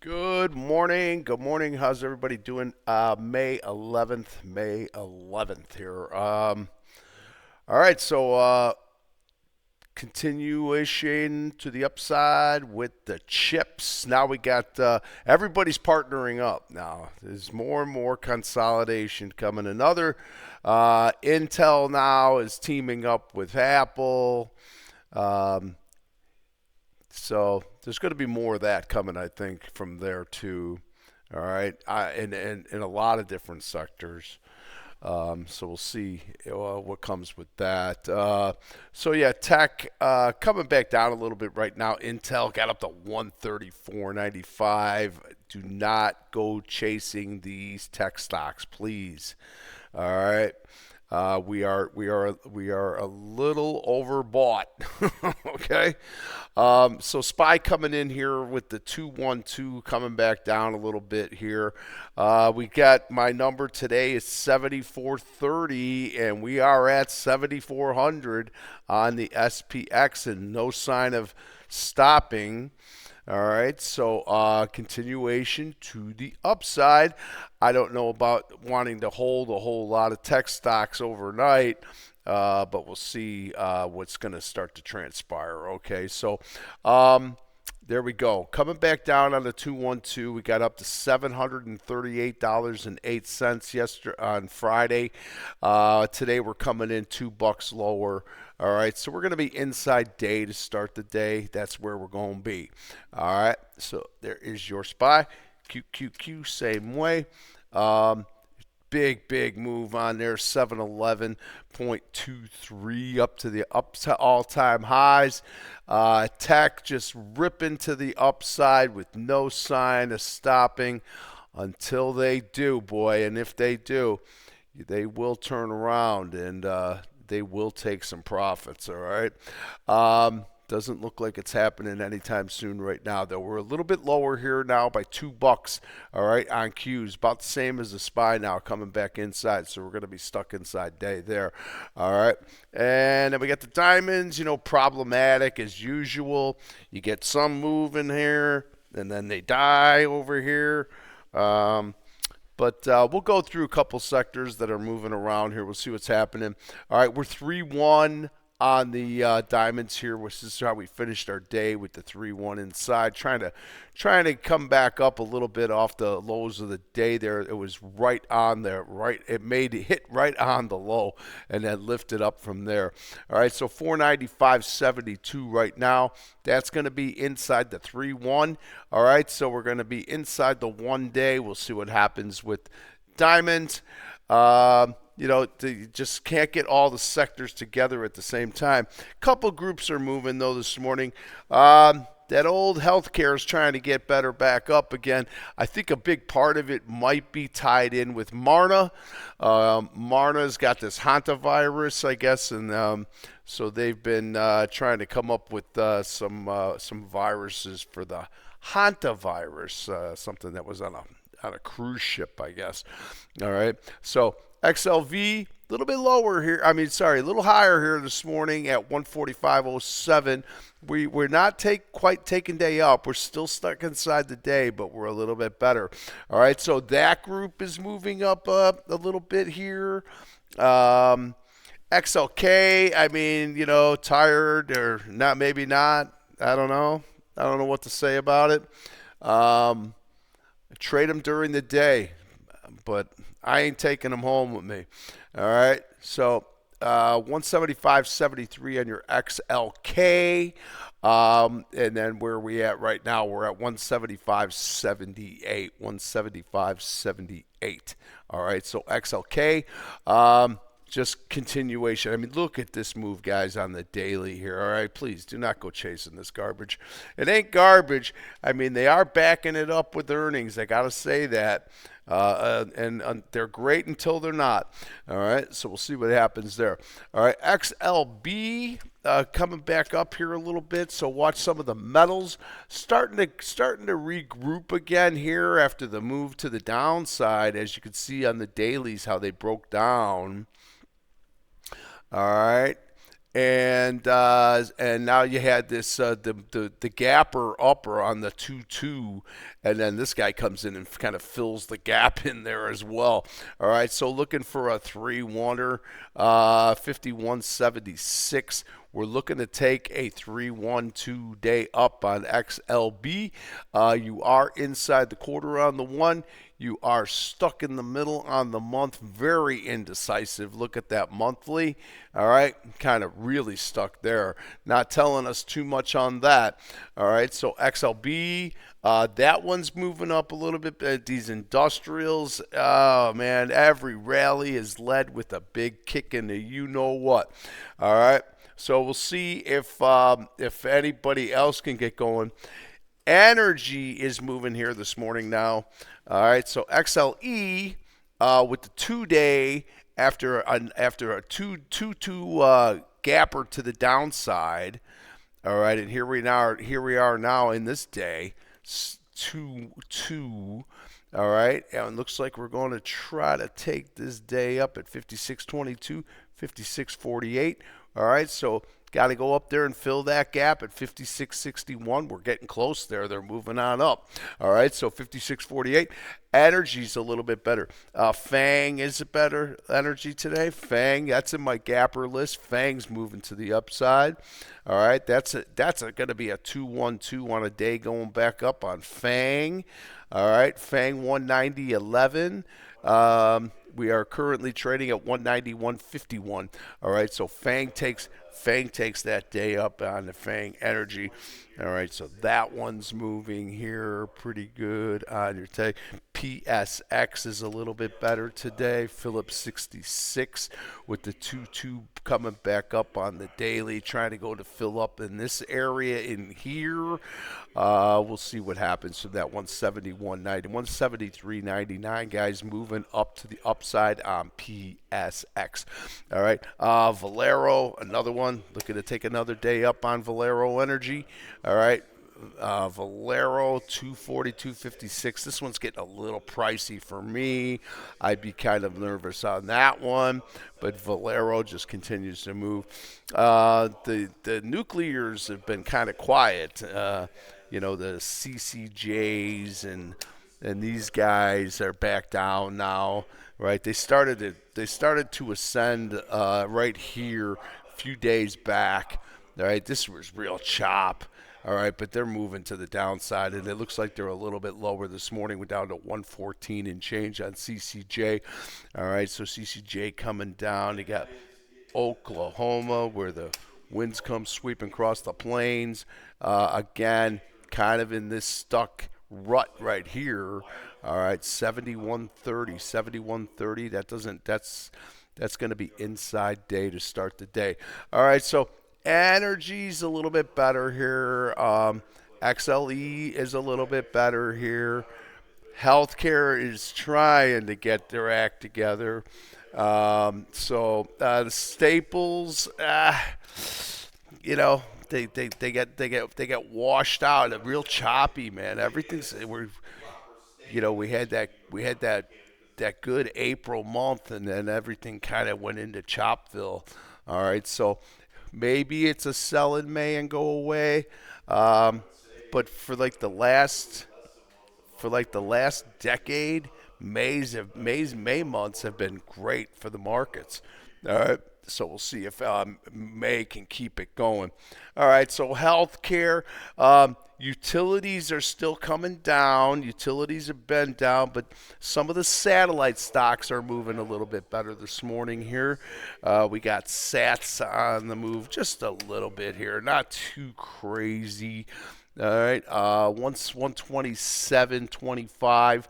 Good morning. Good morning. How's everybody doing? May 11th. May 11th here. All right. Continuation to the upside with the chips. Now we got everybody's partnering up. Now there's more and more consolidation coming. Intel now is teaming up with Apple. Um, So there's going to be more of that coming, I think, from there too. All right, in a lot of different sectors. So we'll see what comes with that. So yeah, tech coming back down a little bit right now. Intel got up to 134.95. Do not go chasing these tech stocks, please. All right. We are a little overbought. Okay. So SPY coming in here with the 212 coming back down a little bit here. We got my number today is 7430, and we are at 7400 on the SPX, and no sign of stopping. All right, so continuation to the upside. I don't know about wanting to hold a whole lot of tech stocks overnight, but we'll see what's going to start to transpire. Okay, so there we go. Coming back down on the 212, we got up to $738.08 yesterday on Friday. Today we're coming in $2 lower. All right, so we're going to be inside day to start the day. That's where we're going to be. All right, so there is your SPY. QQQ, same way. Um, big move on there, 711.23 up to all-time highs. Tech just ripping to the upside with no sign of stopping until they do, boy. And if they do, they will turn around and they will take some profits. All right. Doesn't look like it's happening anytime soon right now, though. We're a little bit lower here now by $2, all right, on Qs. About the same as the SPY now coming back inside, so we're going to be stuck inside day there, all right. And then we got the diamonds, problematic as usual. You get some move in here, and then they die over here. But we'll go through a couple sectors that are moving around here. We'll see what's happening. All right, we're 3-1 on the diamonds here, which is how we finished our day with the 3-1 inside, trying to come back up a little bit off the lows of the day there. It was right on there, right. It made it hit right on the low and then lifted up from there. All right, so 495.72 right now. That's going to be inside the 3-1. All right, so we're going to be inside the 1 day. We'll see what happens with diamonds. You just can't get all the sectors together at the same time. Couple groups are moving though this morning. That old healthcare is trying to get better back up again. I think a big part of it might be tied in with Marna. Marna's got this hantavirus, I guess, and so they've been trying to come up with some viruses for the hantavirus, something that was on a cruise ship, I guess. All right, so XLV, a little bit lower here. A little higher here this morning at 145.07. We're not quite taking day up. We're still stuck inside the day, but we're a little bit better. All right, so that group is moving up a little bit here. XLK, tired or not, maybe not. I don't know. I don't know what to say about it. Trade them during the day, but I ain't taking them home with me. All right, so 175.73 on your XLK, and then where are we at right now? We're at 175.78. 175.78. All right, so XLK. Just continuation. Look at this move, guys, on the daily here. All right, please do not go chasing this garbage. It ain't garbage. They are backing it up with earnings. I got to say that. And they're great until they're not. All right, so we'll see what happens there. All right, XLB coming back up here a little bit. So watch some of the metals starting to regroup again here after the move to the downside. As you can see on the dailies, how they broke down. All right. and now you had this the gapper upper on the 2-2, and then this guy comes in and kind of fills the gap in there as well. All right, so looking for a 3-1er, 51.76. We're looking to take a 3-1-2 day up on XLB. You are inside the quarter on the 1. You are stuck in the middle on the month. Very indecisive. Look at that monthly. All right, kind of really stuck there. Not telling us too much on that. All right, so XLB, that one's moving up a little bit. These industrials, oh man, every rally is led with a big kick in the you know what. All right, so we'll see if anybody else can get going. Energy is moving here this morning now. All right, so XLE with the 2-day after a 2-2 gapper to the downside. All right, and here we are now in this day 2-2. All right, and it looks like we're going to try to take this day up at 56.22, 56.48. All right, so got to go up there and fill that gap at 56.61. We're getting close there. They're moving on up. All right, so 56.48. Energy's a little bit better. FANG is a better energy today. FANG, that's in my gapper list. FANG's moving to the upside. All right, that's going to be a 2-1-2 on a day going back up on FANG. All right, FANG 190.11. We are currently trading at 191.51. All right, so FANG takes that day up on the FANG energy. All right, so that one's moving here pretty good on your take. PSX is a little bit better today. Phillips 66 with the 2-2 coming back up on the daily, trying to go to fill up in this area in here. We'll see what happens from that 171.90, 173.99, guys, moving up to the upside on PSX. All right, Valero, another one, looking to take another day up on Valero Energy. All right, Valero 240, 256. This one's getting a little pricey for me. I'd be kind of nervous on that one, but Valero just continues to move. The nuclears have been kind of quiet. You know, the CCJs and these guys are back down now, right? They started to ascend right here a few days back. All right, this was real chop. All right, but they're moving to the downside, and it looks like they're a little bit lower this morning. We're down to 114 and change on CCJ. All right, so CCJ coming down. You got Oklahoma, where the winds come sweeping across the plains. Again, kind of in this stuck rut right here. All right, 71.30, 71.30. That's going to be inside day to start the day. All right, so energy's a little bit better here. XLE is a little bit better here. Healthcare is trying to get their act together. So the staples, you know, they get washed out. Real choppy, man. Everything's we had that good April month, and then everything kind of went into Chopville. All right, so maybe it's a sell in May and go away. But for like the last decade, May months have been great for the markets. All right, so we'll see if May can keep it going. All right, so healthcare, utilities are still coming down. Utilities have been down, but some of the satellite stocks are moving a little bit better this morning here. We got SATs on the move just a little bit here, not too crazy. All right, 127.25.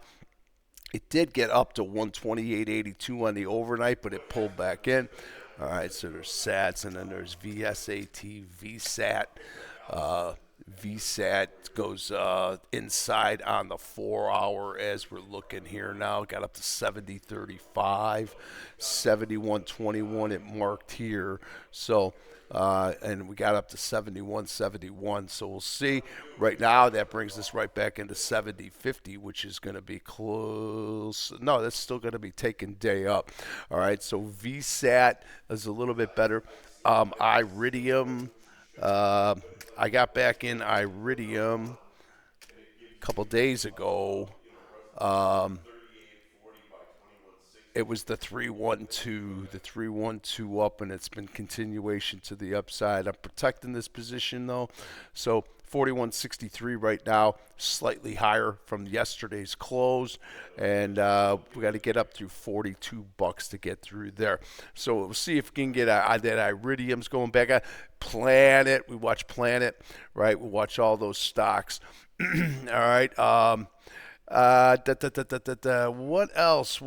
It did get up to 128.82 on the overnight, but it pulled back in. All right, so there's SATs, and then there's VSAT, VSAT. VSAT goes inside on the 4 hour as we're looking here now. Got up to 70.35, 71.21 it marked here. So, and we got up to 71.71. So we'll see. Right now, that brings us right back into 70.50, which is going to be close. No, that's still going to be taking day up. All right. So VSAT is a little bit better. Iridium. I got back in Iridium a couple days ago. It was the 312 up, and it's been continuation to the upside. I'm protecting this position though, so 41.63 right now, slightly higher from yesterday's close, and we got to get up through $42 to get through there. So we'll see if we can get that Iridium's going back. Planet, we watch Planet, right? We watch all those stocks. All right. What else?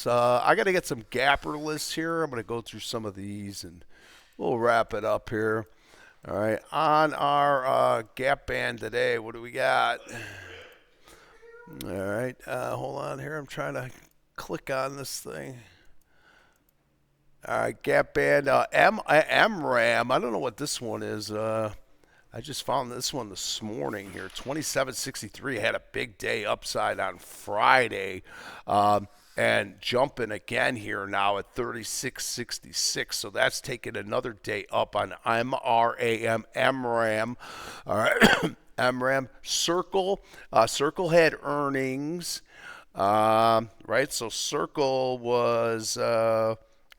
I got to get some gapper lists here. I'm going to go through some of these and we'll wrap it up here. All right. On our gap band today, what do we got? All right. Hold on here. I'm trying to click on this thing. All right. Gap band. MRAM. I don't know what this one is. I just found this one this morning here, 27.63. Had a big day upside on Friday, and jumping again here now at 36.66. So that's taking another day up on MRAM. All right, MRAM. Circle. Circle had earnings, right? So Circle was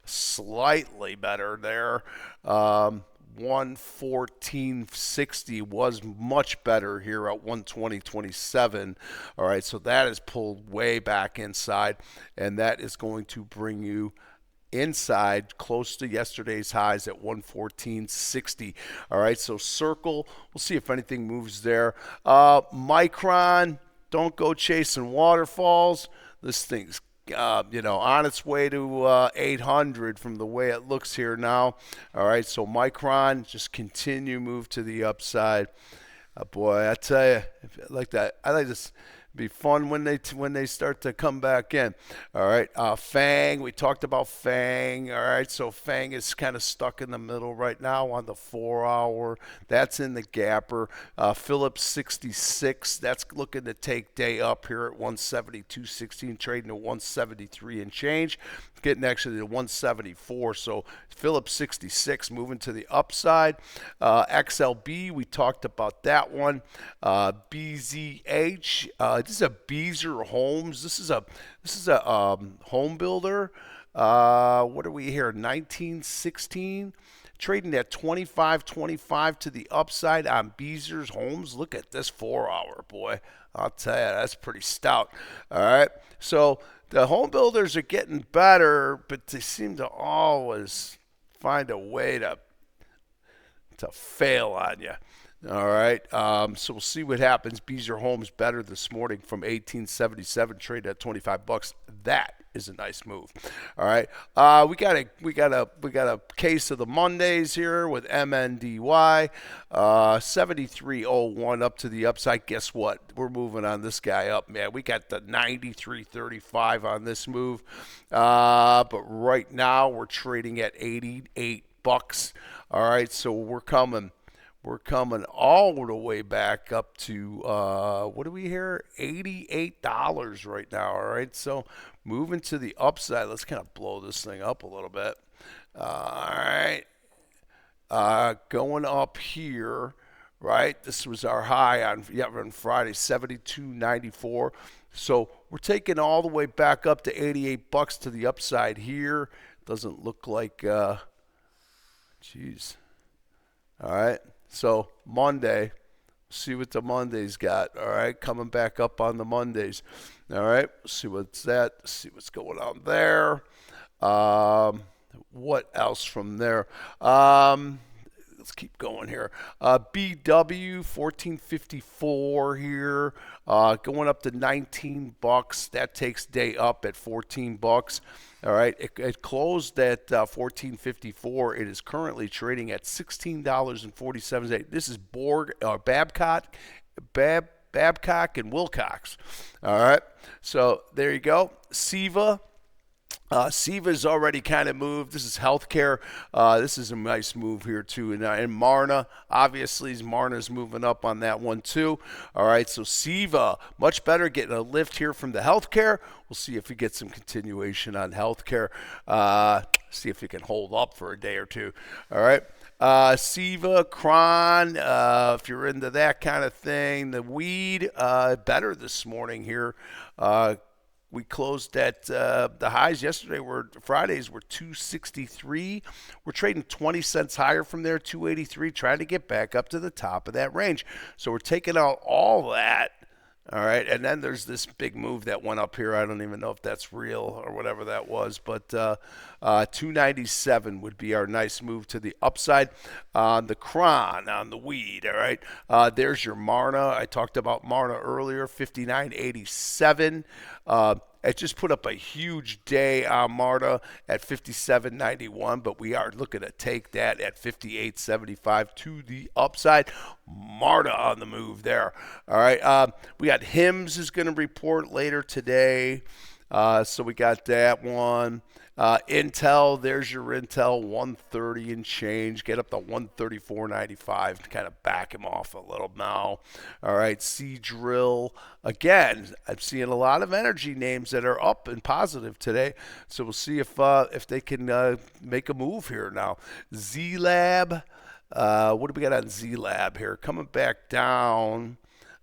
slightly better there. 114.60 was much better here at 120.27. All right, so that is pulled way back inside, and that is going to bring you inside close to yesterday's highs at 114.60. All right, so Circle, we'll see if anything moves there. Micron, don't go chasing waterfalls. This thing's on its way to 800 from the way it looks here now. All right, so Micron, just continue move to the upside. Boy, I tell you, I like that. I like this. Be fun when they start to come back in. All right, Fang. We talked about Fang. All right, so Fang is kind of stuck in the middle right now on the 4 hour. That's in the gapper. Phillips 66. That's looking to take day up here at 172.16, trading at 173 and change. Getting actually to 174. So Phillips 66 moving to the upside. XLB. We talked about that one. BZH. This is a Beazer Homes. This is a home builder. What are we here? 1916. Trading at 25.25 to the upside on Beazer's Homes. Look at this 4 hour, boy. I'll tell you, that's pretty stout. All right. So the home builders are getting better, but they seem to always find a way to fail on you. All right, so we'll see what happens. Beazer Homes better this morning from 1877, traded at $25. That is a nice move. All right, we got a case of the Mondays here with MNDY, 73.01 up to the upside. Guess what? We're moving on this guy up, man. We got the 93.35 on this move, but right now we're trading at $88. All right, so we're coming all the way back up to, what do we hear? $88 right now, all right? So moving to the upside. Let's kind of blow this thing up a little bit. All right. Going up here, right? This was our high on Friday, 72.94. So we're taking all the way back up to $88 to the upside here. Doesn't look like, geez. All right. So Monday, see what the Mondays got. All right, coming back up on the Mondays. All right, see what's that. See what's going on there. What else from there? let's keep going here. BW 1454 here, going up to 19 bucks. That takes day up at 14 bucks. All right, it closed at 1454. It is currently trading at $16.47. This is Babcock and Wilcox. All right, so there you go. SIVA. SIVA's already kind of moved. This is healthcare. This is a nice move here too. And Marna, obviously, Marna's moving up on that one too. All right, so SIVA, much better, getting a lift here from the healthcare. We'll see if we get some continuation on healthcare. See if we can hold up for a day or two. All right. SIVA, Cron, if you're into that kind of thing. The weed, better this morning here. We closed at the highs yesterday. Fridays were 263. We're trading 20 cents higher from there, 283, trying to get back up to the top of that range. So we're taking out all that. All right, and then there's this big move that went up here. I don't even know if that's real or whatever that was, but 297 would be our nice move to the upside on the Cron, on the weed. All right, there's your Marna. I talked about Marna earlier, 59.87. It just put up a huge day on Marta at 57.91, but we are looking to take that at 58.75 to the upside. Marta on the move there. All right, we got HIMS is going to report later today, so we got that one. Intel, there's your Intel, 130 and change. Get up to 134.95 to kind of back him off a little now. All right, Seadrill. Again, I'm seeing a lot of energy names that are up and positive today. So we'll see if they can make a move here now. Z-Lab. What do we got on Z-Lab here? Coming back down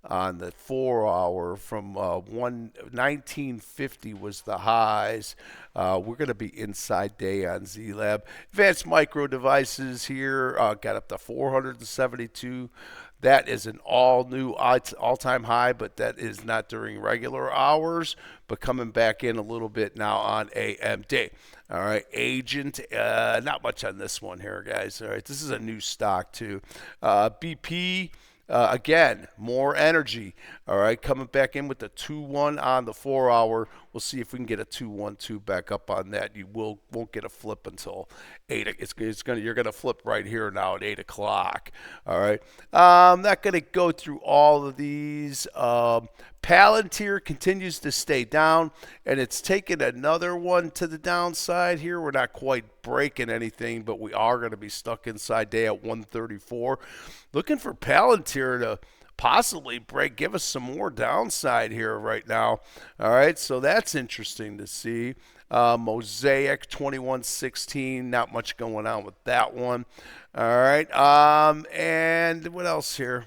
on the 4 hour from 1950 was the highs. We're going to be inside day on Z-Lab. Advanced Micro Devices here got up to 472. That is an all-new all-time high, but that is not during regular hours, but coming back in a little bit now on AMD. All right, Agent, not much on this one here, guys. All right, this is a new stock too. BP. Again, more energy. All right, coming back in with the 2-1 on the 4 hour. We'll see if we can get a 2-1-2 back up on that. You won't get a flip until 8. You're gonna flip right here now at 8 o'clock. All right. I'm not gonna go through all of these. Palantir continues to stay down, and it's taken another one to the downside here. We're not quite breaking anything, but we are going to be stuck inside day at 134. Looking for Palantir to possibly give us some more downside here right now. All right, so that's interesting to see. Mosaic 2116, not much going on with that one. All right, and what else here?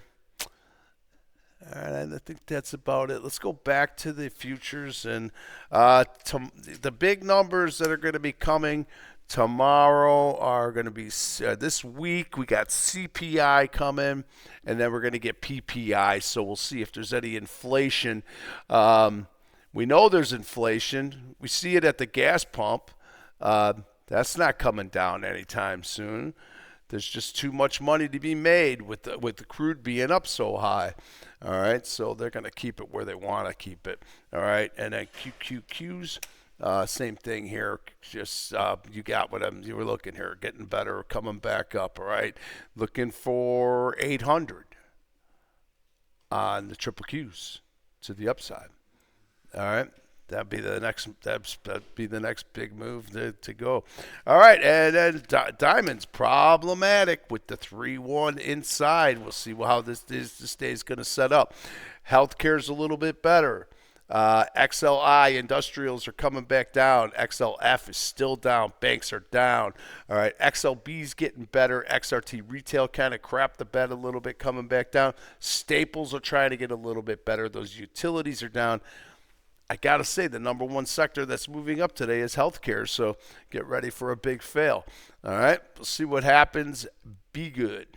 All right, I think that's about it. Let's go back to the futures and the big numbers that are going to be coming tomorrow are going to be this week. We got CPI coming, and then we're going to get PPI. So we'll see if there's any inflation. We know there's inflation. We see it at the gas pump. That's not coming down anytime soon. There's just too much money to be made with the crude being up so high. All right, so they're going to keep it where they want to keep it. All right, and then QQQs, same thing here. Just you got what you were looking here, getting better, coming back up. All right, looking for 800 on the triple Qs to the upside. All right. That'd be the next big move to go. All right, and then Diamond's problematic with the 3-1 inside. We'll see how this day is going to set up. Healthcare's a little bit better. XLI industrials are coming back down. XLF is still down. Banks are down. All right, XLB's getting better. XRT retail kind of crapped the bed a little bit, coming back down. Staples are trying to get a little bit better. Those utilities are down. I got to say, the number one sector that's moving up today is healthcare, so get ready for a big fail. All right, we'll see what happens. Be good.